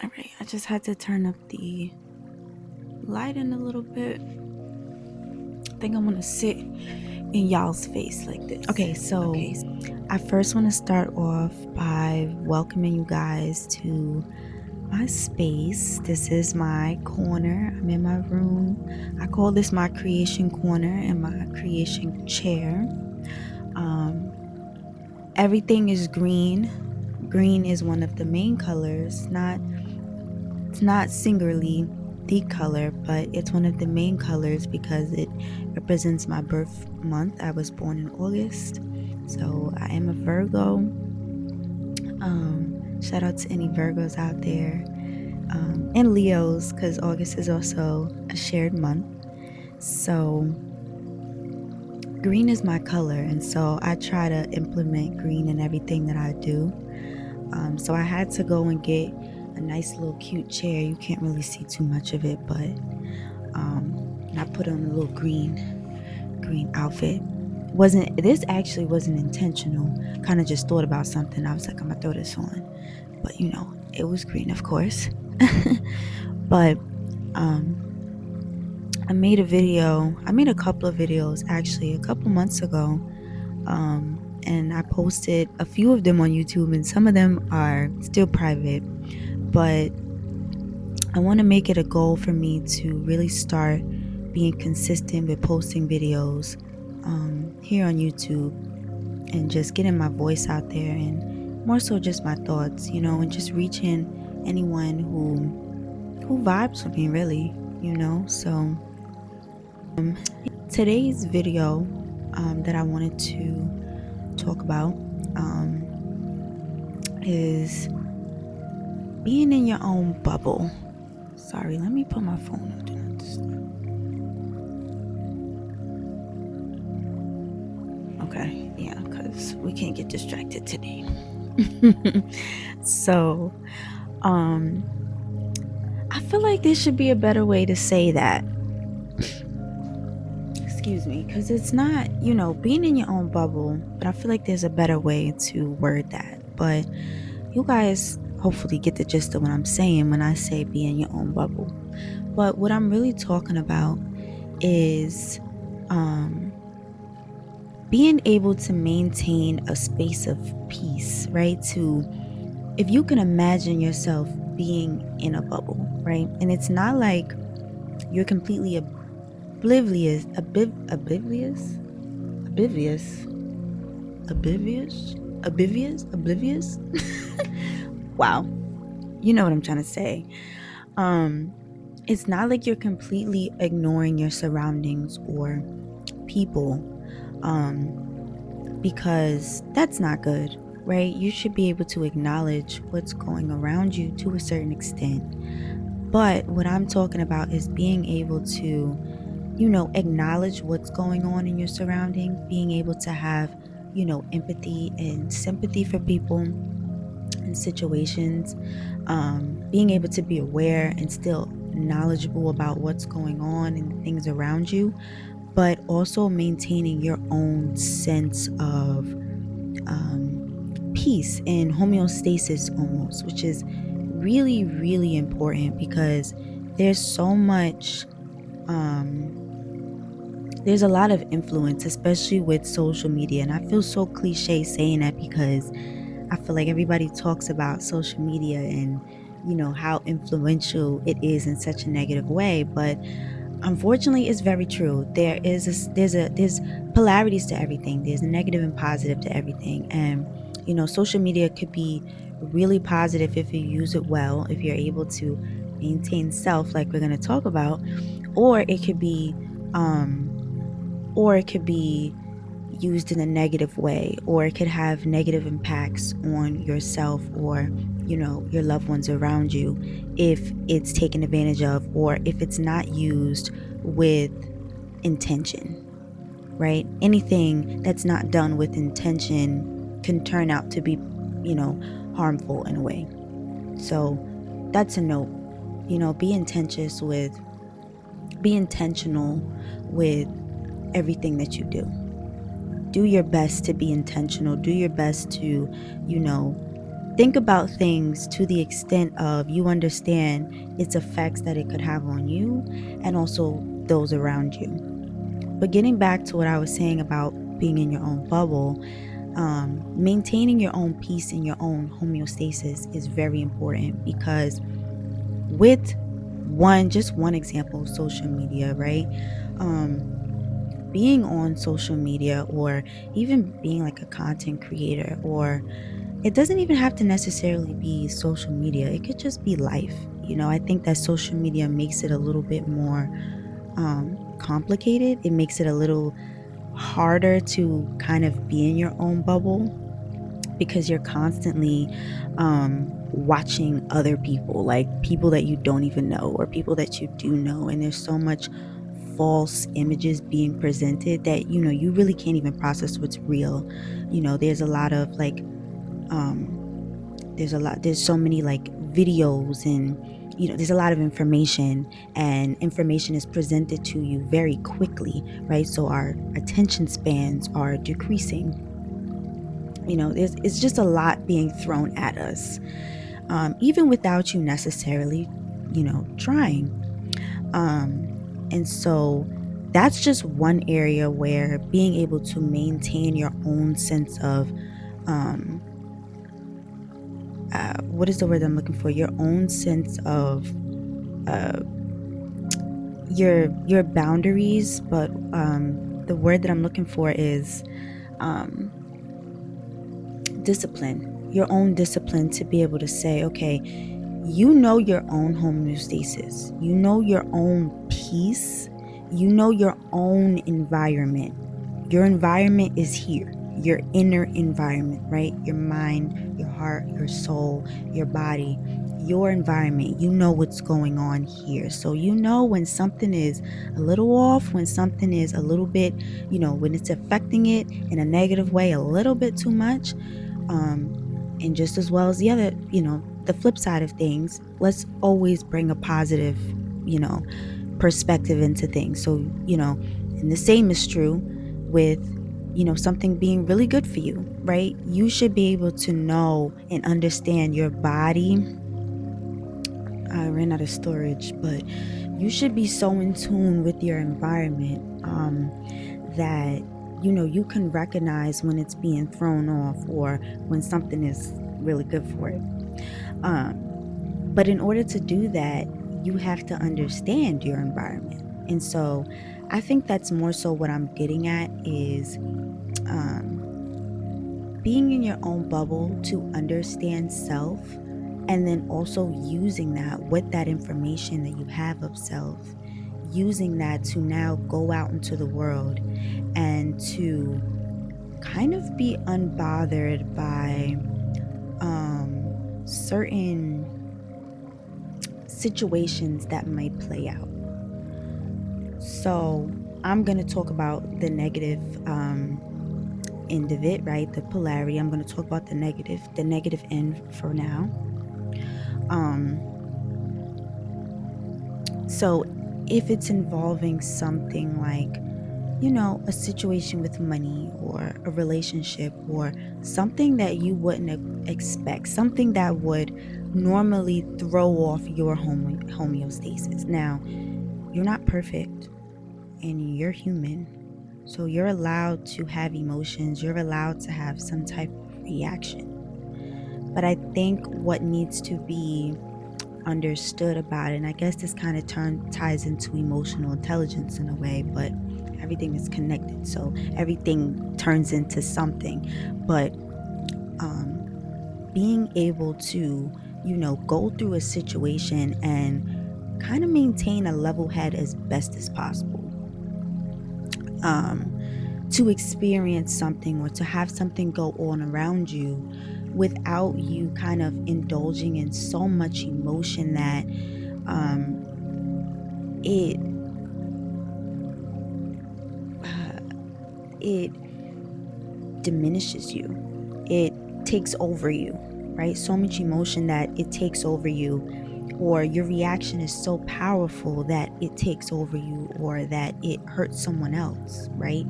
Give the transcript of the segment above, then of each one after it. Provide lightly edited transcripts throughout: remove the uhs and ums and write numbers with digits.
All right, I just had to turn up the light in a little bit. I think I'm gonna sit in y'all's face like this. Okay, so I first want to start off by welcoming you guys to my space. This is my corner. I'm in my room. I call this my creation corner and my creation chair. Everything is green. Green is one of the main colors. It's not singularly the color, but it's one of the main colors because it represents my birth month. I was born in August, so I am a Virgo. Shout out to any Virgos out there, and Leos, because August is also a shared month. So green is my color, and so I try to implement green in everything that I do. So I had to go and get a nice little cute chair. You can't really see too much of it, but and I put on a little green outfit. This actually wasn't intentional. Kind of just thought about something. I was like, I'm gonna throw this on, but it was green, of course. But I made a video. I made a couple of videos actually a couple months ago, and I posted a few of them on YouTube, and some of them are still private. But I want to make it a goal for me to really start being consistent with posting videos here on YouTube and just getting my voice out there, and more so just my thoughts, and just reaching anyone who vibes with me, really, So today's video that I wanted to talk about is being in your own bubble. Sorry, let me put my phone on Do Not Disturb. Okay, yeah, because we can't get distracted today. So, I feel like there should be a better way to say that. Excuse me, because it's not, being in your own bubble, but I feel like there's a better way to word that. But you guys hopefully get the gist of what I'm saying when I say be in your own bubble. But what I'm really talking about is being able to maintain a space of peace, right? If you can imagine yourself being in a bubble, right? And it's not like you're completely oblivious. Wow. You know what I'm trying to say. It's not like you're completely ignoring your surroundings or people, because that's not good, right? You should be able to acknowledge what's going around you to a certain extent. But what I'm talking about is being able to, acknowledge what's going on in your surrounding, being able to have, empathy and sympathy for people and situations, being able to be aware and still knowledgeable about what's going on and things around you, but also maintaining your own sense of peace and homeostasis almost, which is really, really important because there's so much, there's a lot of influence, especially with social media. And I feel so cliche saying that because I feel like everybody talks about social media and, how influential it is in such a negative way. But unfortunately, it's very true. There's polarities to everything. There's a negative and positive to everything. And, social media could be really positive if you use it well, if you're able to maintain self, like we're going to talk about, or it could be, used in a negative way, or it could have negative impacts on yourself or your loved ones around you if it's taken advantage of, or if it's not used with intention, right? Anything that's not done with intention can turn out to be harmful in a way. So that's a note. Be intentional with everything that you do your best to be intentional. Do your best to, think about things to the extent of you understand its effects that it could have on you and also those around you. But getting back to what I was saying about being in your own bubble, maintaining your own peace and your own homeostasis is very important, because with just one example, social media, right? Being on social media, or even being like a content creator, or it doesn't even have to necessarily be social media, it could just be life. I think that social media makes it a little bit more complicated. It makes it a little harder to kind of be in your own bubble, because you're constantly watching other people, like people that you don't even know or people that you do know, and there's so much false images being presented that you really can't even process what's real. There's a lot of like there's so many like videos, and there's a lot of information, and information is presented to you very quickly, right? So our attention spans are decreasing. It's just a lot being thrown at us, even without you necessarily trying. And so that's just one area where being able to maintain your own sense of what is the word I'm looking for? Your own sense of your boundaries, but the word that I'm looking for is discipline. Your own discipline to be able to say, okay, your own homeostasis, your own peace, your own environment. Your environment is here. Your inner environment, right? Your mind, your heart, your soul, your body, your environment. You know what's going on here. So when something is a little off, when something is a little bit, when it's affecting it in a negative way a little bit too much. And just as well as the other, the flip side of things, let's always bring a positive, perspective into things. So, and the same is true with, something being really good for you, right? You should be able to know and understand your body. I ran out of storage, but you should be so in tune with your environment that you can recognize when it's being thrown off or when something is really good for it. But in order to do that, you have to understand your environment. And so I think that's more so what I'm getting at is being in your own bubble to understand self, and then also using that with that information that you have of self, using that to now go out into the world and to kind of be unbothered by certain situations that might play out. So I'm going to talk about the negative end of it, right? The polarity. I'm going to talk about the negative end for now. So if it's involving something like, a situation with money or a relationship or something that you wouldn't expect, something that would normally throw off your homeostasis. Now, you're not perfect and you're human. So you're allowed to have emotions. You're allowed to have some type of reaction. But I think what needs to be understood about it, and I guess this kind of ties into emotional intelligence in a way, but everything is connected, so everything turns into something. But being able to go through a situation and kind of maintain a level head as best as possible, to experience something or to have something go on around you without you kind of indulging in so much emotion that it diminishes you. It takes over you, right? So much emotion that it takes over you, or your reaction is so powerful that it takes over you, or that it hurts someone else, right?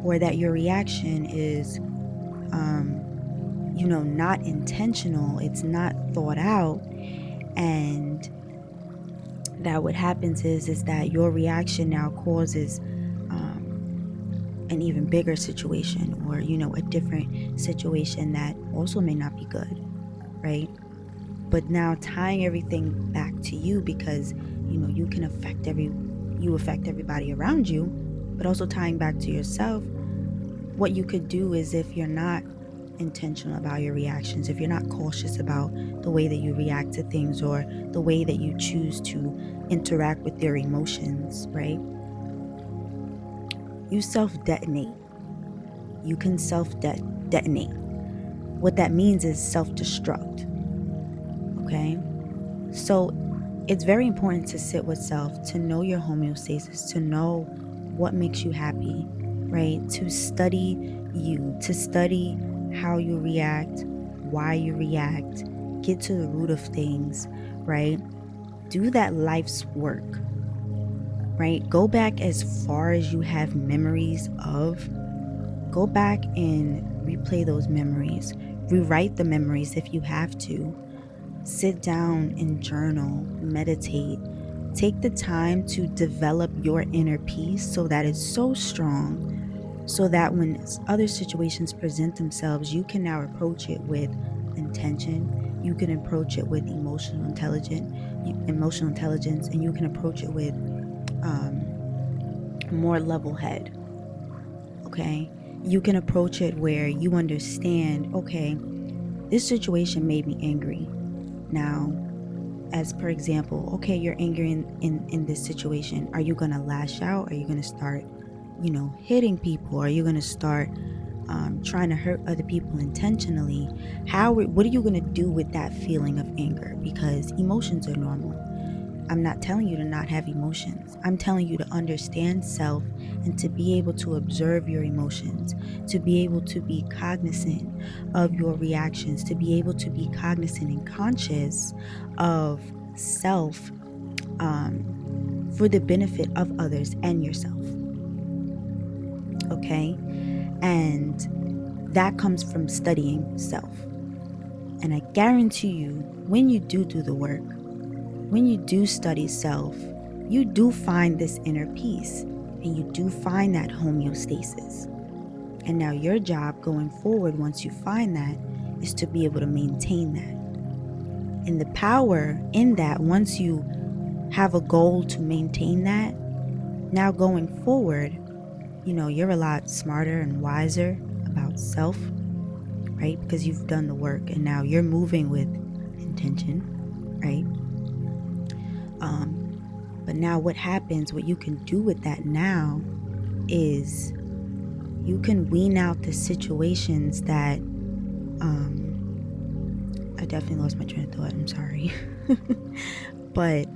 Or that your reaction is not intentional. It's not thought out. And that what happens is that your reaction now causes an even bigger situation, or a different situation that also may not be good, right? But now tying everything back to you, because you can affect everybody around you, but also tying back to yourself. What you could do is, if you're not intentional about your reactions, if you're not cautious about the way that you react to things, or the way that you choose to interact with your emotions, right? You self-detonate. You can self-detonate. What that means is self-destruct. Okay? So it's very important to sit with self, to know your homeostasis, to know what makes you happy, right? To study you, to study how you react, why you react, get to the root of things, right? Do that life's work, right? Go back as far as you have memories of. Go back and replay those memories. Rewrite the memories if you have to. Sit down and journal, meditate. Take the time to develop your inner peace so that it's so strong, so that when other situations present themselves, you can now approach it with intention. You can approach it with emotional intelligence, and you can approach it with more level head. Okay? You can approach it where you understand, okay, this situation made me angry. Now, as per example, okay, you're angry in this situation. Are you going to lash out? Are you going to start, hitting people? Are you going to start trying to hurt other people intentionally? What are you going to do with that feeling of anger? Because emotions are normal. I'm not telling you to not have emotions. I'm telling you to understand self and to be able to observe your emotions, to be able to be cognizant of your reactions, to be able to be cognizant and conscious of self for the benefit of others and yourself. Okay? And that comes from studying self. And I guarantee you, when you do the work, when you do study self, you do find this inner peace, and you do find that homeostasis. And now your job going forward, once you find that, is to be able to maintain that. And the power in that, once you have a goal to maintain that, now going forward, you're a lot smarter and wiser about self, right? Because you've done the work, and now you're moving with intention, right? But now what happens, what you can do with that now is you can wean out the situations that, I definitely lost my train of thought, I'm sorry. But,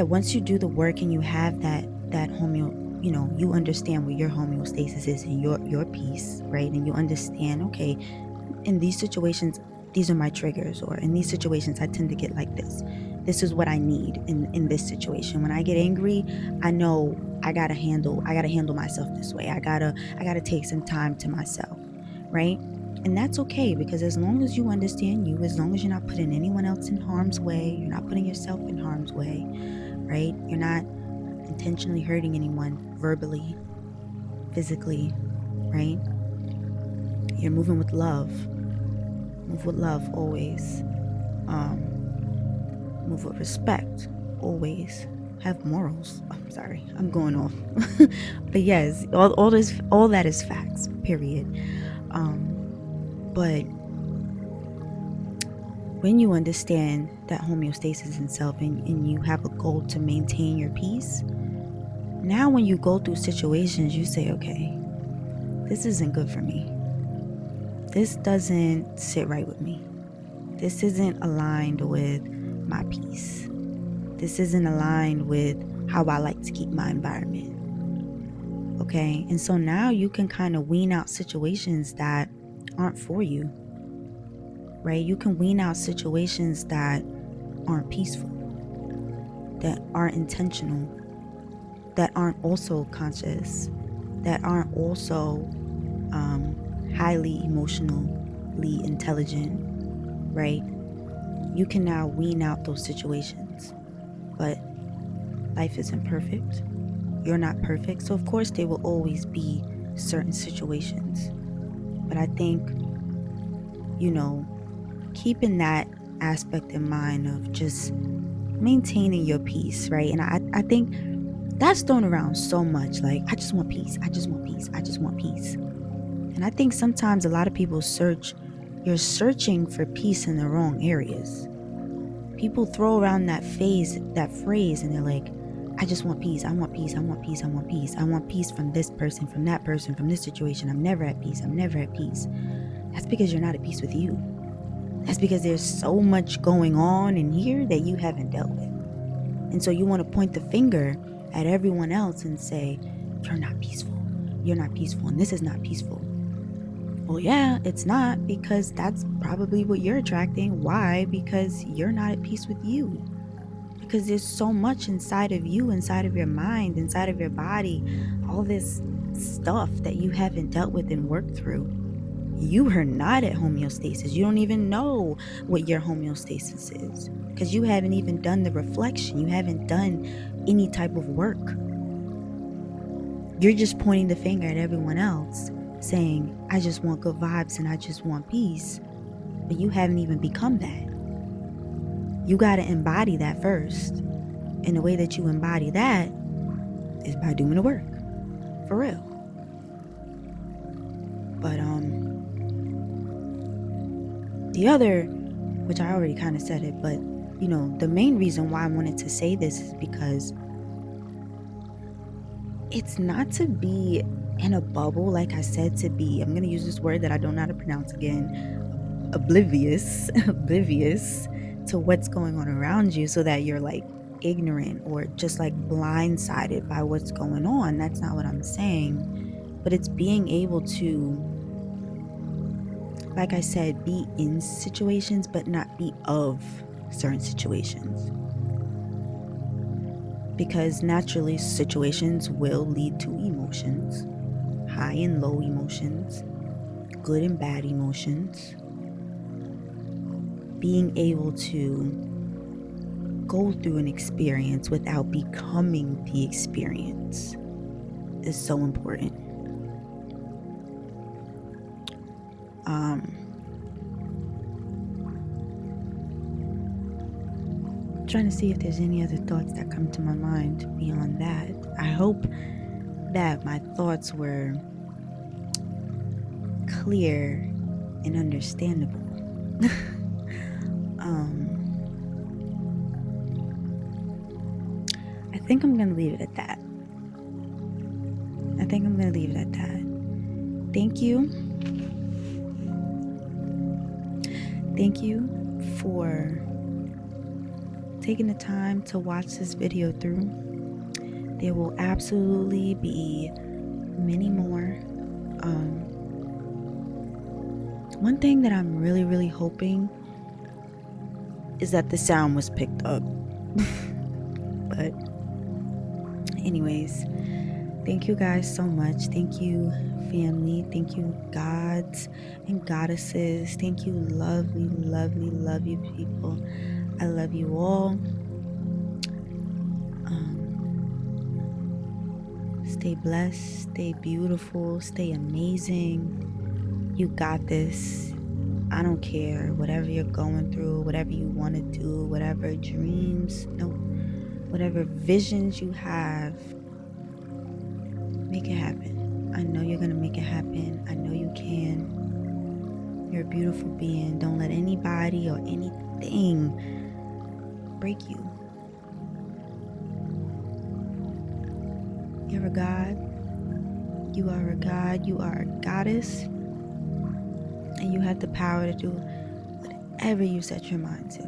once you do the work and you have that you understand what your homeostasis is and your peace, right? And you understand, okay, in these situations, these are my triggers, or in these situations, I tend to get like this. This is what I need in this situation. When I get angry, I know I gotta handle myself this way. I gotta take some time to myself, right? And that's okay, because as long as you understand you, as long as you're not putting anyone else in harm's way, you're not putting yourself in harm's way, right? You're not intentionally hurting anyone verbally, physically, right? You're moving with love. Move with love always. Move with respect always. Have morals. I'm sorry, I'm going off. But yes, all that is facts, period. But when you understand that homeostasis in self, and you have a goal to maintain your peace, now when you go through situations, you say, okay, this isn't good for me. This doesn't sit right with me. This isn't aligned with my peace. This isn't aligned with how I like to keep my environment. Okay? And so now you can kind of wean out situations that aren't for you. Right? You can wean out situations that aren't peaceful, that aren't intentional, that aren't also conscious, that aren't also highly emotionally intelligent, right? You can now wean out those situations. But life isn't perfect. You're not perfect. So, of course, there will always be certain situations. But I think, keeping that aspect in mind of just maintaining your peace, right? And I think that's thrown around so much. Like, I just want peace. I just want peace. I just want peace. And I think sometimes a lot of people you're searching for peace in the wrong areas. People throw around that phrase, and they're like, I just want peace. I want peace. I want peace. I want peace. I want peace from this person, from that person, from this situation. I'm never at peace. I'm never at peace. That's because you're not at peace with you. That's because there's so much going on in here that you haven't dealt with. And so you want to point the finger at everyone else and say, you're not peaceful. You're not peaceful. And this is not peaceful. Well, yeah, it's not, because that's probably what you're attracting. Why? Because you're not at peace with you. Because there's so much inside of you, inside of your mind, inside of your body, all this stuff that you haven't dealt with and worked through. You are not at homeostasis. You don't even know what your homeostasis is, because you haven't even done the reflection. You haven't done any type of work. You're just pointing the finger at everyone else, saying, I just want good vibes and I just want peace. But you haven't even become that. You got to embody that first. And the way that you embody that is by doing the work. For real. But the other, which I already kind of said it, but the main reason why I wanted to say this is because it's not to be in a bubble, like I said, I'm going to use this word that I don't know how to pronounce again, oblivious to what's going on around you, so that you're like ignorant or just like blindsided by what's going on. That's not what I'm saying. But it's being able to, like I said, be in situations but not be of certain situations. Because naturally situations will lead to emotions, high and low emotions, good and bad emotions. Being able to go through an experience without becoming the experience is so important. Trying to see if there's any other thoughts that come to my mind beyond that. I hope that my thoughts were clear and understandable. I think I'm gonna leave it at that. Thank you for taking the time to watch this video through. There will absolutely be many more. One thing that I'm really, really hoping is that the sound was picked up. But anyways, thank you guys so much. Thank you, family. Thank you, gods and goddesses. Thank you, lovely, lovely, lovely people. I love you all. Stay blessed, stay beautiful, stay amazing. You got this. I don't care. Whatever you're going through, whatever you want to do, whatever dreams, whatever visions you have, make it happen. I know you're going to make it happen. I know you can. You're a beautiful being. Don't let anybody or anything break you. You're a god. You are a god. You are a goddess. And you have the power to do whatever you set your mind to.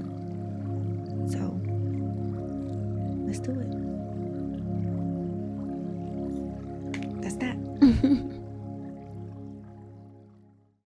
So, let's do it. That's that.